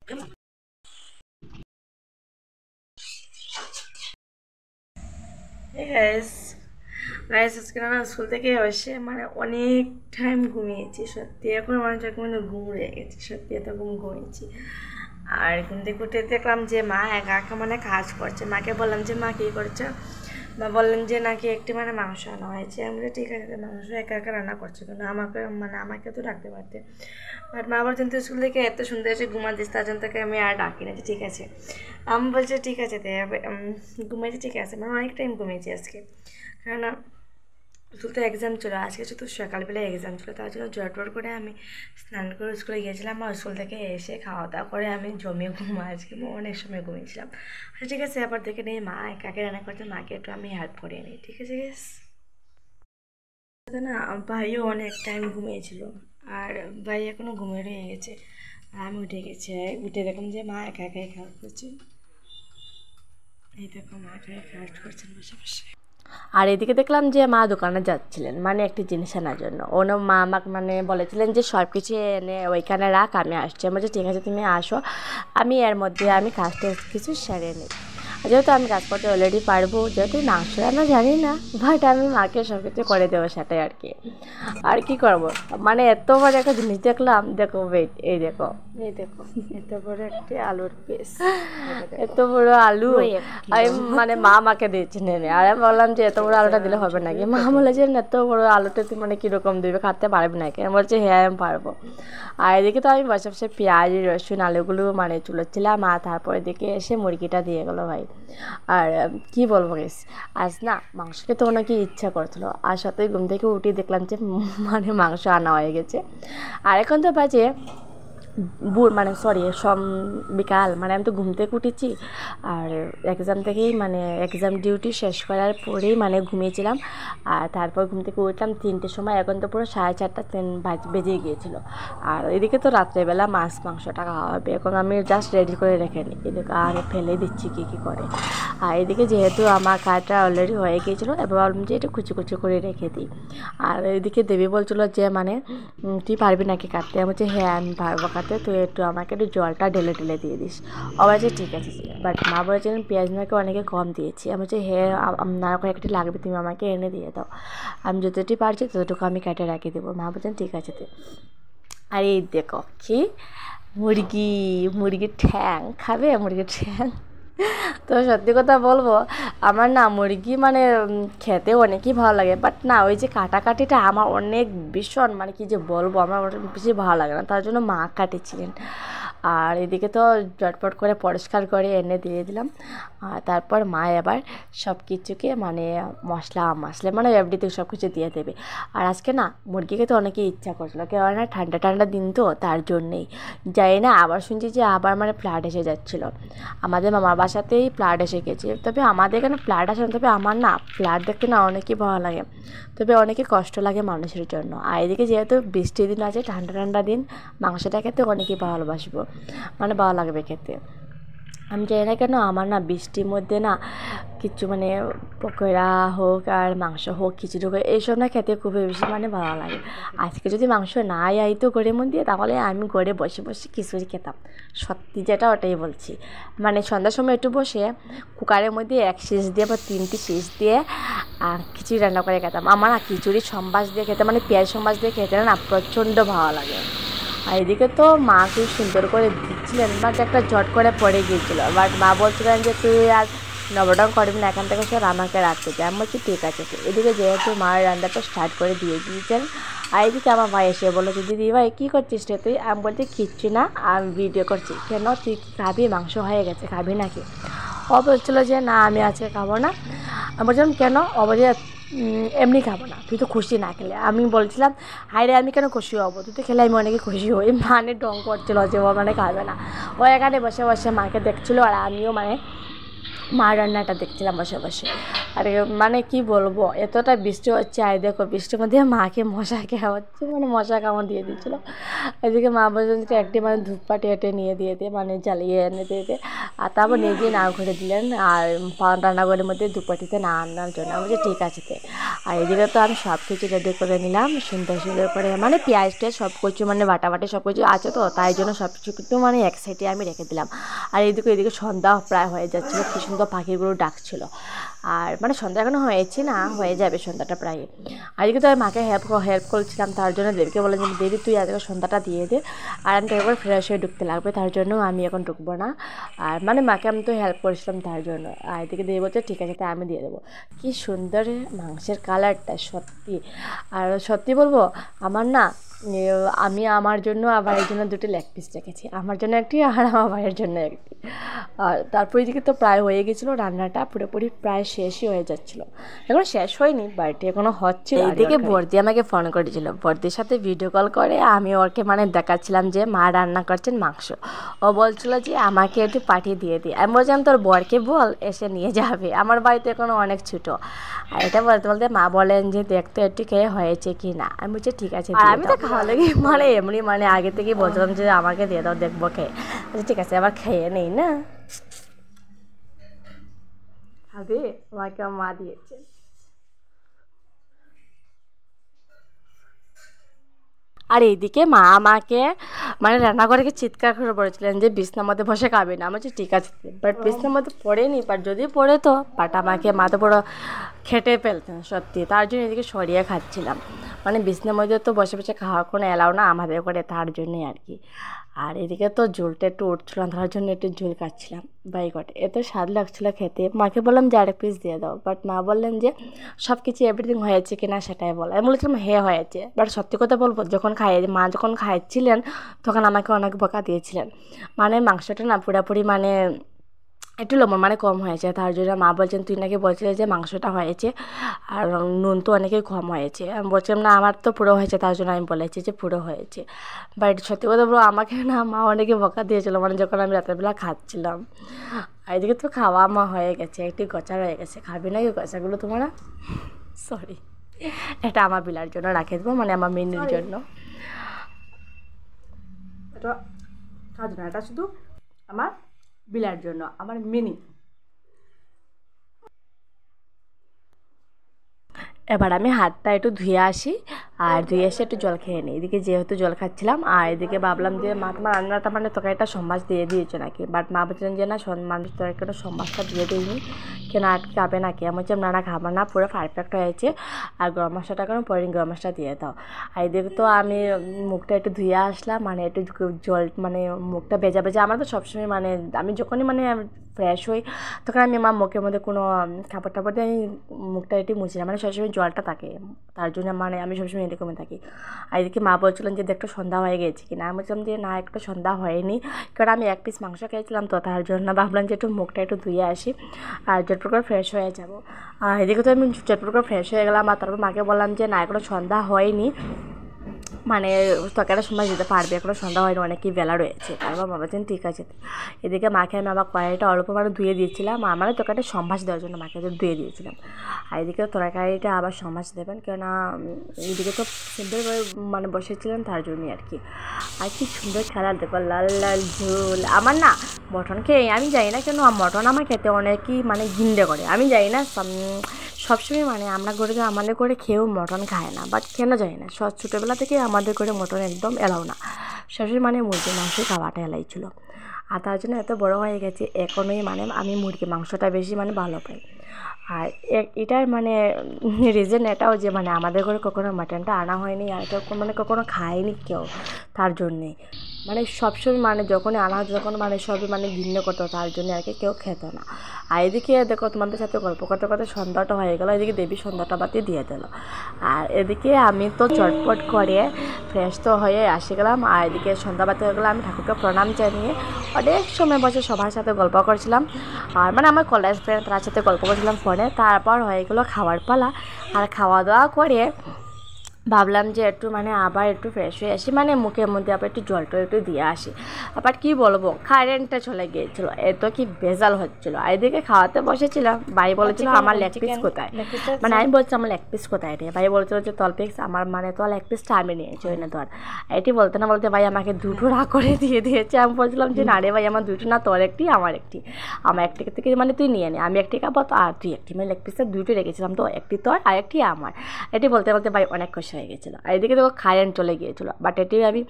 Guys guys আজকে না school থেকে এসে মানে অনেক টাইম ঘুমিয়েছি সত্যি। এখন আমার যখন ঘুম রয়ে গেছে সত্যি, এত ঘুমিয়েছি। আর ঘুম থেকে উঠে দেখলাম যে মা একা একা মানে কাজ করছে। মাকে বললাম যে মা কী করছো? মা বললেন যে নাকি একটি মানে মাংস আনা হয়েছে। আমরা ঠিক আছে, মাংস একা একা রান্না করছে কেন, আমাকে তো ডাকতে পারতে। বাট মা বলছেন তুই স্কুল থেকে এত সুন্দর এসে ঘুমাচ্ছিস, তার জন্য তাকে আমি আর ডাকি না। ঠিক আছে, আমি বলছি ঠিক আছে ঘুমিয়েছি, ঠিক আছে। মানে অনেক টাইম ঘুমিয়েছি আজকে, কারণ স্কুল তো এক্সাম ছিল আজকে, শুধু সকালবেলায় এক্সাম ছিল। তার জন্য জটপট করে আমি স্নান করে স্কুলে গিয়েছিলাম। আর স্কুল থেকে এসে খাওয়া দাওয়া করে আমি জমিয়ে আজকে অনেক সময় ঘুমিয়েছিলাম। আচ্ছা ঠিক আছে, এবার দেখে নিই মা কাকে রান্না করছে, মাকে একটু আমি হেল্প করে নিই। ঠিক আছে গ্যাস। না ভাইও অনেক টাইম ঘুমিয়েছিল, আর ভাই এখনও ঘুমিয়ে রয়ে গেছে। আর আমি উঠে গেছি, উঠে দেখলাম যে মা একা একাই খাওয়া করছে। এই দেখো মা একা একা কাজ করছেন বসে বসে। আর এদিকে দেখলাম যে মা দোকানে যাচ্ছিলেন মানে একটি জিনিস আনার জন্য। মা আমাকে মানে বলেছিলেন যে সব কিছু এনে ওইখানে রাখ, আমি আসছি। আমি বলছি ঠিক আছে তুমি আসো, আমি এর মধ্যে আমি কাজটা কিছু সেরে নিই। যেহেতু আমি কাজ করতে অলরেডি পারবো, যেহেতু মাংস রান্না জানি না, বাট আমি মাকে সব কিছু করে দেবো, সেটাই আর কি। আর কি করবো, মানে এত বড় একটা জিনিস দেখলাম, দেখো ওয়েট, এই দেখো এত বড় একটি আলুর পিস, এত বড় আলু আমি মানে মা আমাকে দিয়েছে নেনে। আর আমি বললাম যে এত বড় আলুটা দিলে হবে নাকি? মা বলেছে এত বড় আলুটা তুই মানে কীরকম দিবে, খাতে পারবি নাকি? আমি বলছি হ্যাঁ আমি পারবো। আর এদিকে তো আমি বসে বসে পেঁয়াজ রসুন আলুগুলো মানে চুলোচ্ছিলাম। আর তারপরে দিকে এসে মুরগিটা দিয়ে গেলো ভাই। আর কি বলবো গেস, আজ না মাংস খেতে অনেক ইচ্ছা করছিল। আর সাথে ঘুম থেকে উঠে দেখলাম যে মানে মাংস আনা হয়ে গেছে। আর এখন তো বাজে মানে বিকাল, মানে আমি তো ঘুম থেকে উঠেছি। আর এক্সাম থেকেই মানে এক্সাম ডিউটি শেষ করার পরেই মানে ঘুমিয়েছিলাম। আর তারপর ঘুম থেকে উঠলাম 3টের সময়, এখন তো পুরো 4:30 বেজে গিয়েছিলো। আর এদিকে তো রাত্রেবেলা মাংসটা খাওয়া হবে। এখন আমি জাস্ট রেডি করে রেখে নিই, এদিকে আর ফেলে দিচ্ছি কী করে। আর এদিকে যেহেতু আমার কাজটা অলরেডি হয়ে গিয়েছিলো, এবার ভাবলাম যে এটা কুচি কুচি করে রেখে দিই। আর এদিকে দেবী বলছিলো যে মানে তুই পারবি নাকি কাটতে? আমি বলছি হ্যাঁ আমি পারবো কাটতে, তুই একটু আমাকে একটু জলটা ঢেলে দিয়ে দিস। অবশ্যই ঠিক আছে। বাট মা বলেছিলেন পেঁয়াজ নাকি অনেকে কম দিয়েছি। আমি বলছি হ্যাঁ আপনার কয়েকটি লাগবে, তুমি আমাকে এনে দিয়ে দাও, আমি যতটি পারছি ততটুকু আমি কেটে রাখি দেবো। মা বলছেন ঠিক আছে। আর এই দেখো কি মুরগির ঠ্যাং খাবে, মুরগির ঠ্যাং। তো সত্যি কথা বলবো, আমার না মুরগি মানে খেতে অনেকই ভালো লাগে, বাট না ওই যে কাটাকাটিটা আমার অনেক ভীষণ মানে কি যে বলবো, আমার বেশি ভালো লাগে না, তার জন্য মা কাটেছিলেন। আর এদিকে তো ঝটপট করে পরিষ্কার করে এনে দিয়ে দিলাম। আর তারপর মা এবার সব কিছুকে মানে মশলা মানে এভরিথিং সব কিছু দিয়ে দেবে। আর আজকে না মুরগিকে তো অনেকেই ইচ্ছা করছিলো, কেননা ঠান্ডা দিন তো, তার জন্যেই যাই না। আবার শুনছি যে আবার মানে ফ্লাড এসে যাচ্ছিলো। আমাদের মামার বাসাতেই ফ্লাড এসে গেছে, তবে আমাদের এখানে ফ্লাড আসে না। তবে আমার না ফ্লাড দেখতে না অনেকই ভালো লাগে, তবে অনেকই কষ্ট লাগে মানুষের জন্য। আর এদিকে যেহেতু বৃষ্টির দিন আছে, ঠান্ডা দিন, মাংসটা খেতে অনেকেই ভালোবাসবো, মানে ভালো লাগবে খেতে। আমি জানি না কেন আমার না বৃষ্টির মধ্যে না কিছু মানে পকোড়া হোক আর মাংস হোক, খিচুড়ি হোক, এইসব না খেতে খুবই বেশি মানে ভালো লাগে। আজকে যদি মাংস না আইতো ঘরের মধ্যে, তাহলে আমি ঘরে বসে বসে খিচুড়ি খেতাম, সত্যি যেটা ওটাই বলছি। মানে সন্ধ্যার সময় একটু বসে কুকারের মধ্যে 1 শীষ দিয়ে বা 3টি শীষ দিয়ে খিচুড়ি রান্না করে খেতাম। আমার না খিচুড়ি সম্বাস দিয়ে খেতে, মানে পেঁয়াজ সম্বাস দিয়ে খেতে না প্রচণ্ড ভালো লাগে। আর এদিকে তো মা খুব সুন্দর করে দিচ্ছিলেন, বাট একটা ঝট করে পড়ে গিয়েছিলো। বাট মা বলছিলেন যে তুই আর নবডাউন করবি না, এখান থেকে সব আমাকে রাখতে চাই। আমি বলছি ঠিক আছে। এদিকে যেহেতু মায়ের রান্নাটা স্টার্ট করে দিয়ে দিয়েছেন, আর এদিকে আমার ভাই এসে বললো যে দিদি ভাই কী করছিস রে তুই? আমি বলছি কিচ্ছু না, আমি ভিডিও করছি। কেন তুই কি খাবি? মাংস হয়ে গেছে, খাবি নাকি? ও বলছিলো যে না আমি আজকে খাবো না। আমি বলছিলাম কেন? ও বলছে এমনি খাবো না, তুই তো খুশি না খেলে। আমি বলছিলাম হাই রে আমি কেন খুশি হবো, তুই তো খেলে আমি অনেকে খুশি হই। মানে ঢং করছিলো যে ও মানে খাবে না। ও এখানে বসে বসে মাকে দেখছিলো, আর আমিও মানে মার রান্নাটা দেখছিলাম বসে বসে। আর মানে কি বলবো, এতটা বৃষ্টি হচ্ছে, আর দেখো বৃষ্টির মধ্যে মাকে মশা খাওয়াচ্ছে, মানে মশা কামড় দিয়ে দিচ্ছিলো। এদিকে মা বলছেন যে একটি মানে ধূপকাঠি এটে নিয়ে দিয়ে মানে জ্বালিয়ে এনে দিয়ে আর তারপর নিজে না করে দিলেন, আর রান্নাঘরের মধ্যে ধূপকাঠিতে না আনার জন্য। আমি বলছি ঠিক আছে। আর এদিকে তো আমি সব কিছু রেডি করে নিলাম সুন্দর সুন্দর করে, মানে পেঁয়াজ টেয়াজ সব কিছু মানে বাটাবাটি সব কিছু আছে তো, তাই জন্য সব কিছু কিন্তু মানে এক সাইডে আমি রেখে দিলাম। আর এদিকে সন্ধ্যা প্রায় হয়ে যাচ্ছিলো, কী সুন্দর পাখিগুলো ডাকছিল। আর মানে সন্ধ্যা এখনো হয়েছে না, হয়ে যাবে সন্ধ্যাটা প্রায়। আর এদিকে তো আমি মাকে হেল্প করছিলাম, তার জন্য দেবীকে বললাম যে দেবী তুই আজকে সন্ধ্যাটা দিয়ে দে, আর আমি তো একবার ফ্রেশ হয়ে ঢুকতে লাগবে, তার জন্য আমি এখন ঢুকবো না। আর মানে মাকে আমি তো হেল্প করেছিলাম তার জন্য। আর এদিকে দেবী বলছে ঠিক আছে তাই আমি দিয়ে দেবো। কী সুন্দর মাংসের কালারটা সত্যি। আর সত্যি বলবো আমার না, আমি আমার জন্য আর ভাইয়ের জন্য দুটো লেগ পিস রেখেছি, আমার জন্য একটি আর আমার ভাইয়ের জন্য একটি। আর তারপর এদিকে তো প্রায় হয়ে গেছিলো, রান্নাটা পুরোপুরি প্রায় শেষই হয়ে যাচ্ছিলো। এখন শেষ হয়নি, বাড়িতে এখনও হচ্ছিল। এইদিকে বর্দি আমাকে ফোন করেছিল, বর্দির সাথে ভিডিও কল করে আমি ওকে মানে দেখাচ্ছিলাম যে মা রান্না করছেন মাংস। ও বলছিল যে আমাকে একটু পাঠিয়ে দিয়ে দিই। আমি বলছিলাম তোর বরকে বল এসে নিয়ে যাবে, আমার বাড়িতে এখনও অনেক ছোটো। আর এটা বলতে বলতে মা বলেন যে দেখতে একটু খেয়ে হয়েছে কি না। আমি বলছি ঠিক আছে। আমি তো খাওয়া লেগে মানে এমনি মানে আগে থেকেই বলছিলাম যে আমাকে দিয়ে দাও, দেখবো খেয়ে। আচ্ছা ঠিক আছে, আবার খেয়ে নেই না হবে, আমাকে মা দিয়েছে। আর এইদিকে মা আমাকে মানে রান্নাঘরে চিৎকার করে পড়েছিলেন যে বিছনার মধ্যে বসে খাবে না। আমার ঠিক আছে, বাট বিছনার মধ্যে পড়েনি, বাট যদি পড়ে তো বাট আমাকে মাথা পুরো খেটে ফেলতেন সত্যি। তার জন্য এদিকে সরিয়ে খাচ্ছিলাম, মানে বিছনার মধ্যে তো বসে বসে খাওয়ার কোনো এলাও না আমাদের করে, তার জন্যই আর কি। আর এদিকে তো ঝোলটা একটু উঠছিল, তার জন্য একটু ঝোল খাচ্ছিলাম। বাইকট এত স্বাদ লাগছিলো খেতে। মাকে বললাম যে আরেক পিস দিয়ে দাও, বাট মা বললেন যে সব কিছু এভরিথিং হয়েছে কিনা সেটাই বল। আমি বলেছিলাম হ্যাঁ হয়েছে, বাট সত্যি কথা বলবো মা যখন খাইছিলেন তখন আমাকে অনেক বকা দিয়েছিলেন, মানে মাংসটা না পুরোপুরি মানে একটু লবণ মানে কম হয়েছে। তার জন্য মা বলছেন তুই নাকি বলছিলে যে মাংসটা হয়েছে আর নুন তো অনেকেই কম হয়েছে। আমি বলছিলাম না আমার তো পুরো হয়েছে, তার জন্য আমি বলেছি যে পুরো হয়েছে। বাট সত্যি কথা বলবো আমাকে না মা অনেকে বকা দিয়েছিলো, মানে যখন আমি রাতেরবেলা খাচ্ছিলাম। আর এদিকে তো খাওয়া মা হয়ে গেছে, একটি গচা রয়ে গেছে, খাবি না কি গচাগুলো তোমরা? সরি, এটা আমার বিলার জন্য রাখে দেবো, মানে আমার মেনুর জন্য। এটা কাজ না, এটা শুধু আমার বিলার জন্য, আমার মিনি। এবার আমি হাতটা একটু ধুয়ে আসি, আর ধুয়ে এসে একটু জল খেয়ে নিই। এদিকে যেহেতু জল খাচ্ছিলাম, আর এদিকে ভাবলাম যে মা তোমার রান্নাটা মানে তোকে একটা সম্বাস দিয়ে দিয়েছে নাকি, বাট মা বলছিলেন যে না মানুষ তোর একটা সম্বাসটা দিয়ে দিইনি, কেন আটকে খাবে নাকি। আমি বলছিলাম না খাবার না, পুরো পারফেক্ট হয়েছে, আর গরম মশলাটা কেন পরে গরম মশলা দিয়ে দাও। আর এদিকে তো আমি মুখটা একটু ধুয়ে আসলাম, মানে একটু জল মানে মুখটা ভেজা ভেজা। আমার তো সবসময় মানে আমি যখনই মানে ফ্রেশ হই তখন আমি আমার মুখের মধ্যে কোনো কাপড় টাপড় দিয়ে আমি মুখটা একটু মুছি না, মানে সবসময় জলটা থাকে, তার জন্য মানে আমি সবসময় এরকমই থাকি। আর এদিকে মা বলছিলেন যে দেখতে সন্ধ্যা হয়ে গেছে কিনা। আমি বলছিলাম যে না একটু সন্ধ্যা হয়নি, কারণ আমি এক পিস মাংস খেয়েছিলাম তো, তার জন্য ভাবলাম যে একটু মুখটা একটু ধুয়ে আসি আর চটপট করে ফ্রেশ হয়ে যাব। আর এদিকে তো আমি চটপট করে ফ্রেশ হয়ে গেলাম, আর তারপর মাকে বললাম যে না এখনো সন্ধ্যা হয়নি, মানে তোকে একটা সময় দিতে পারবে, এখনো সন্ধ্যা হয়নি, অনেকই বেলা রয়েছে। তারপর মা বলছেন ঠিক আছে। এদিকে মাকে আমি আবার কড়াইটা অল্প মানে ধুয়ে দিয়েছিলাম, মানে তরকারিটা সম্বাস দেওয়ার জন্য মাকে ধুয়ে দিয়েছিলাম। আর এদিকে তরকারিটা আবার সম্বাস দেবেন, কেননা এদিকে তো সুন্দর মানে বসেছিলেন, তার জন্যই আর কি। আর কি সুন্দর খেলার দেখো, লাল লাল ঝোল। আমার না মটন খেয়ে আমি জানি না কেন মটন আমার খেতে অনেকই মানে গিন্ডে করে, আমি জানি না সবসময় মানে আমরা আমাদের করে খেয়েও মটন খায় না, বাট কেন জানি না ছোটোবেলা থেকে আমাদের করে মটন একদম এলাও না, সবসময় মানে মুরগির মাংস খাওয়াটা এলাই ছিল। আর তার জন্য এত বড় হয়ে গেছে এখনই মানে আমি মুরগির মাংসটা বেশি মানে ভালো পাই। আর এটার মানে রিজন এটাও যে মানে আমাদের ঘরে কখনো মাটনটা আনা হয়নি, আর এটা মানে কখনো খায়নি কেউ, তার জন্যে মানে সবসময় মানে যখনই আনা হতো তখন মানে সবই মানে ঘৃণ্য করতো, তার জন্য আর কি কেউ খেত না। আর এদিকে দেখো তোমাদের সাথে গল্প করতে করতে সন্ধ্যাটা হয়ে গেলো, এদিকে দেবী সন্ধ্যাটা বাতি দিয়ে দিল। আর এদিকে আমি তো চটপট করে ফ্রেশ তো হয়ে আসে গেলাম, আর এদিকে সন্ধ্যা বাতি হয়ে গেলো। আমি ঠাকুরকে প্রণাম জানিয়ে অনেক সময় বসে সবার সাথে গল্প করছিলাম, আর মানে আমার কলেজ ফ্রেন্ড তার সাথে গল্প করছিলাম ফোনে। তারপর হয়ে গেলো খাওয়ার পালা, আর খাওয়া দাওয়া করে ভাবলাম যে একটু মানে আবার একটু ফ্রেশ হয়ে আসি, মানে মুখের মধ্যে আবার একটু জল টল একটু দিয়ে আসি। আবার কি বলবো, কারেন্টটা চলে গিয়েছিলো, এত কি ভেজাল হচ্ছিলো। এদিকে খাওয়াতে বসেছিলাম, ভাই বলেছিল আমার লেগ পিস কোথায়, মানে আমি বলছি আমার লেগ পিস কোথায় রে, ভাই বলছিল যে তল পিস, আমার মানে তো লেগ পিসটা আমি নিয়েছি ওই না ধর। এটি বলতে না বলতে ভাই আমাকে দুটো রাগ করে দিয়ে দিয়েছে। আমি বলছিলাম যে না রে ভাই, আমার দুটো না, তোর একটি আমার একটি, আমার একটি থেকে মানে তুই নিয়ে নে, আমি একটি খাবো তো আর তুই একটি, মানে লেগ পিসটা দুটো রেখেছিলাম, তো একটি তোর আর একটি আমার। এটি বলতে বলতে ভাই অনেক খুশি হয়ে গেছিলো। আর এদিকে তো কারেন্ট চলে গিয়েছিলো, বাট এটি আমি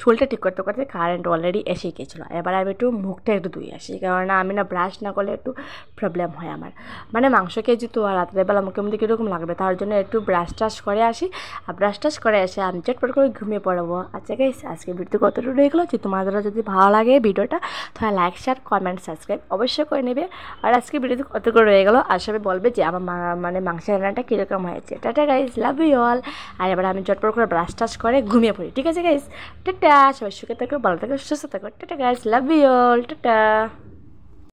চুলটা ঠিক করতে করতে কারেন্ট অলরেডি এসে গিয়েছিলো। এবার আমি একটু মুখটা একটু ধুয়ে আসি, কারণ আমি না ব্রাশ না করলে একটু প্রবলেম হয় আমার, মানে মাংস খেয়েছি তো আর রাত্রেবেলা মুখের মধ্যে কীরকম লাগবে, তার জন্য একটু ব্রাশ টাশ করে আসি। আর ব্রাশ টাশ করে এসে আমি চটপট করে ঘুমিয়ে পড়বো। আচ্ছা গাইস, আজকে ভিডিও কতটুকু রয়ে গেলো, যে তোমাদের যদি ভালো লাগে ভিডিওটা তাহলে লাইক শেয়ার কমেন্ট সাবস্ক্রাইব অবশ্যই করে নেবে। আর আজকে ভিডিওতে কতটুকু রয়ে গেলো আর সবাই বলবে যে আমার মানে মাংসের রান্নাটা কীরকম হয়েছে। Tata guys, love you all. আর এবার আমি চটপট করে ব্রাশ টাশ করে ঘুমিয়ে পড়ি, ঠিক আছে গাইস? টাটা, সবাই সুখে থাকো, ভালো থাকো, সুস্থ থাকো। Tata guys, love you all, tata.